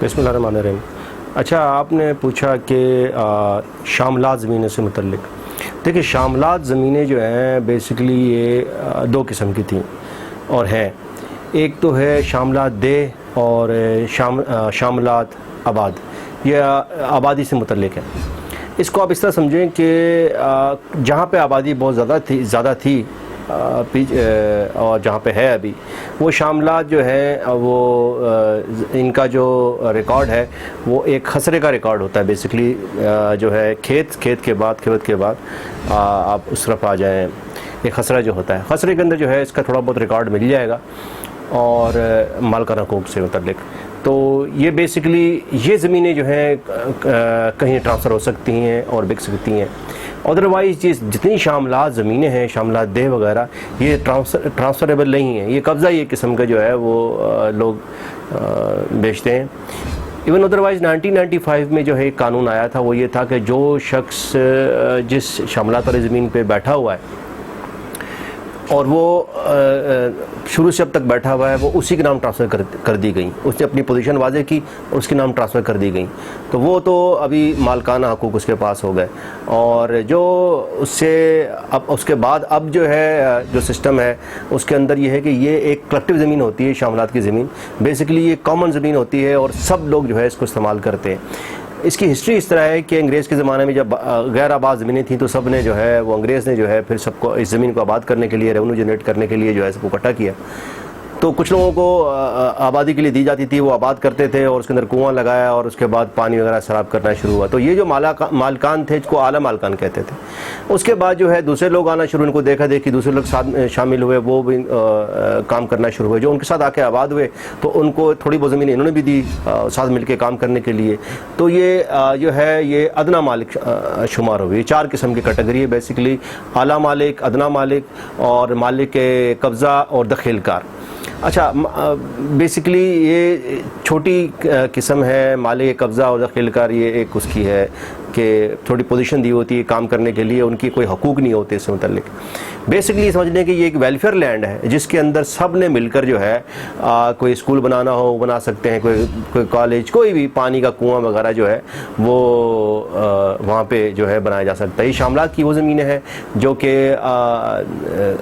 بسم اللہ الرحمن الرحیم. اچھا آپ نے پوچھا کہ شاملات زمینوں سے متعلق. دیکھیں شاملات زمینیں جو ہیں بیسیکلی یہ دو قسم کی تھیں اور ہیں. ایک تو ہے شاملات دہ اور شاملات آباد. یہ آبادی سے متعلق ہے. اس کو آپ اس طرح سمجھیں کہ جہاں پہ آبادی بہت زیادہ تھی اور جہاں پہ ہے ابھی وہ شاملات جو ہیں وہ ان کا جو ریکارڈ ہے وہ ایک خسرے کا ریکارڈ ہوتا ہے. بیسیکلی جو ہے کھیت کے بعد آپ اس طرف آ جائیں. ایک خسرہ جو ہوتا ہے خسرے کے اندر جو ہے اس کا تھوڑا بہت ریکارڈ مل جائے گا اور مالکانہ حقوق سے متعلق. تو یہ بیسیکلی یہ زمینیں جو ہیں کہیں ٹرانسفر ہو سکتی ہیں اور بک سکتی ہیں. ادروائز جتنی شاملات زمینیں ہیں شاملات دہ وغیرہ یہ ٹرانسفریبل نہیں ہیں. یہ قبضہ یہ قسم کا جو ہے وہ لوگ بیچتے ہیں. ایون ادروائز 1995 میں جو ہے ایک قانون آیا تھا وہ یہ تھا کہ جو شخص جس شاملات والی زمین پہ بیٹھا ہوا ہے اور وہ شروع سے اب تک بیٹھا ہوا ہے وہ اسی کے نام ٹرانسفر کر دی گئی. اس نے اپنی پوزیشن واضح کی اور اس کے نام ٹرانسفر کر دی گئی. تو وہ تو ابھی مالکانہ حقوق اس کے پاس ہو گئے. اور جو اس سے اب اس کے بعد اب جو ہے جو سسٹم ہے اس کے اندر یہ ہے کہ یہ ایک کلیکٹیو زمین ہوتی ہے. شاملات کی زمین بیسیکلی یہ کامن زمین ہوتی ہے اور سب لوگ جو ہے اس کو استعمال کرتے ہیں. اس کی ہسٹری اس طرح ہے کہ انگریز کے زمانے میں جب غیر آباد زمینیں تھیں تو سب نے جو ہے وہ انگریز نے جو ہے پھر سب کو اس زمین کو آباد کرنے کے لیے ریونیو جنریٹ کرنے کے لیے جو ہے سب کو اکٹھا کیا. تو کچھ لوگوں کو آبادی کے لیے دی جاتی تھی وہ آباد کرتے تھے اور اس کے اندر کنواں لگایا اور اس کے بعد پانی وغیرہ سراب کرنا شروع ہوا. تو یہ جو مالکان تھے اس کو اعلیٰ مالکان کہتے تھے. اس کے بعد جو ہے دوسرے لوگ آنا شروع ان کو دیکھا دیکھی دوسرے لوگ ساتھ شامل ہوئے وہ بھی کام کرنا شروع ہوئے. جو ان کے ساتھ آ کے آباد ہوئے تو ان کو تھوڑی بہت زمین انہوں نے بھی دی ساتھ مل کے کام کرنے کے لیے. تو یہ جو ہے یہ ادنا مالک شمار ہوئی. چار قسم کی کیٹیگری ہے بیسیکلی: اعلیٰ مالک، ادنا مالک اور مالک قبضہ اور دخیل کار. اچھا بیسیکلی یہ چھوٹی قسم ہے مالک قبضہ اور دخیل کار. یہ ایک اس کی ہے کہ تھوڑی پوزیشن دی ہوتی ہے کام کرنے کے لیے، ان کی کوئی حقوق نہیں ہوتے اس سے متعلق. بیسیکلی سمجھ لیں کہ یہ ایک ویلفیئر لینڈ ہے جس کے اندر سب نے مل کر جو ہے کوئی اسکول بنانا ہو وہ بنا سکتے ہیں، کوئی کالج، کوئی بھی پانی کا کنواں وغیرہ جو ہے وہ وہاں پہ جو ہے بنایا جا سکتا ہے. یہ شاملات کی وہ زمینیں ہیں جو کہ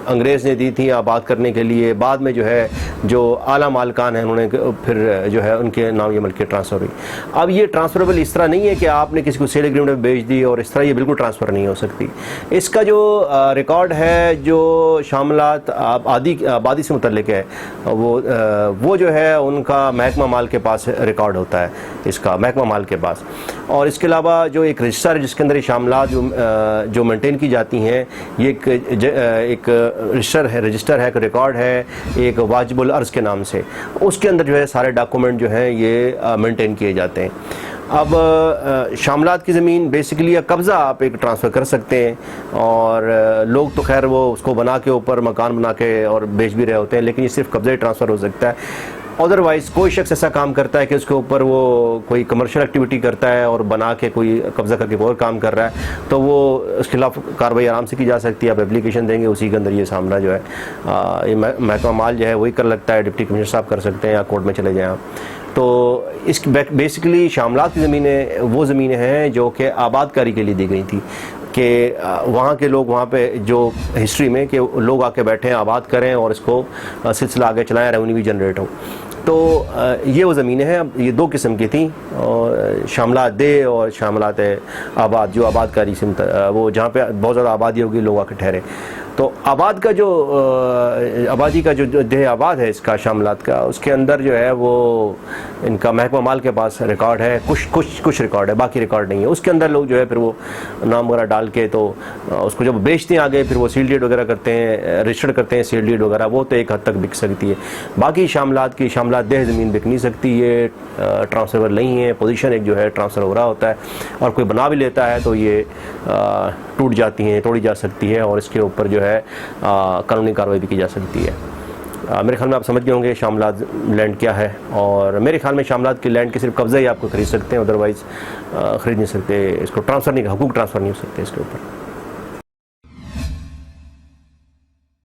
انگریز نے دی تھیں آباد کرنے کے لیے. بعد میں جو ہے جو اعلیٰ مالکان ہیں انہوں نے پھر جو ہے ان کے نام یہ ملکیت ٹرانسفر ہوئی. اب یہ ٹرانسفریبل اس طرح نہیں ہے کہ آپ نے کسی کو سیل ایگریمنٹ میں بیچ دی اور اس طرح یہ بالکل ٹرانسفر نہیں ہو سکتی. اس کا جو ریکارڈ ہے جو شاملات آبادی سے متعلق ہے وہ جو ہے ان کا محکمہ مال کے پاس ریکارڈ ہوتا ہے، اس کا محکمہ مال کے پاس. اور اس کے علاوہ جو ایک رجسٹر ہے جس کے اندر یہ شاملات جو مینٹین کی جاتی ہیں یہ ایک رجسٹر ہے، ایک ریکارڈ ہے ایک واجب العرض کے نام سے. اس کے اندر جو ہے سارے ڈاکومنٹ جو ہیں یہ مینٹین کیے جاتے ہیں. اب شاملات کی زمین بیسیکلی قبضہ آپ ایک ٹرانسفر کر سکتے ہیں اور لوگ تو خیر وہ اس کو بنا کے اوپر مکان بنا کے اور بیچ بھی رہے ہوتے ہیں، لیکن یہ صرف قبضہ ہی ٹرانسفر ہو سکتا ہے. ادروائز کوئی شخص ایسا کام کرتا ہے کہ اس کے اوپر وہ کوئی کمرشل ایکٹیویٹی کرتا ہے اور بنا کے کوئی قبضہ کر کے اور کام کر رہا ہے تو وہ اس کے خلاف کارروائی آرام سے کی جا سکتی ہے. آپ اپلیکیشن دیں گے اسی کے اندر یہ سامنا جو ہے یہ محکمہ مال جو ہے وہی کر لگتا ہے. ڈپٹی کمشنر صاحب کر سکتے ہیں یا کورٹ میں چلے جائیں آپ. تو اس بیسیکلی شاملات کی زمینیں وہ زمینیں ہیں جو کہ آباد کاری کے لیے دی گئی تھی کہ وہاں کے لوگ وہاں پہ جو ہسٹری میں کہ لوگ آ کے بیٹھیں آباد کریں اور اس کو سلسلہ آگے چلائیں، ریونیو بھی جنریٹ ہو. تو یہ وہ زمینیں ہیں. یہ دو قسم کی تھیں اور شاملات دہ اور شاملات آباد جو آباد کاری سے وہ جہاں پہ بہت زیادہ آبادی ہوگی لوگ آ کے ٹھہرے. تو آباد کا جو آبادی کا جو دہ آباد ہے اس کا شاملات کا اس کے اندر جو ہے وہ ان کا محکمہ مال کے پاس ریکارڈ ہے. کچھ ریکارڈ ہے، باقی ریکارڈ نہیں ہے. اس کے اندر لوگ جو ہے پھر وہ نام وغیرہ ڈال کے تو اس کو جب بیچتے ہیں آگے پھر وہ سیل ڈیڈ وغیرہ کرتے ہیں، رجسٹرڈ کرتے ہیں سیل ڈیڈ وغیرہ. وہ تو ایک حد تک بک سکتی ہے. باقی شاملات دہ زمین بک نہیں سکتی. یہ ٹرانسفر نہیں ہے. پوزیشن ایک جو ہے ٹرانسفر ہو رہا ہوتا ہے اور کوئی بنا بھی لیتا ہے تو یہ ٹوٹ جاتی ہیں، توڑی جا سکتی ہے اور اس کے اوپر جو ہے قانونی کارروائی بھی کی جا سکتی ہے. میرے خیال میں آپ سمجھ گئے ہوں گے شاملات لینڈ کیا ہے. اور میرے خیال میں شاملات کی لینڈ کے صرف قبضہ ہی آپ کو خرید سکتے ہیں، ادروائز خرید نہیں سکتے. اس کو ٹرانسفر نہیں، حقوق ٹرانسفر نہیں ہو سکتے اس کے اوپر.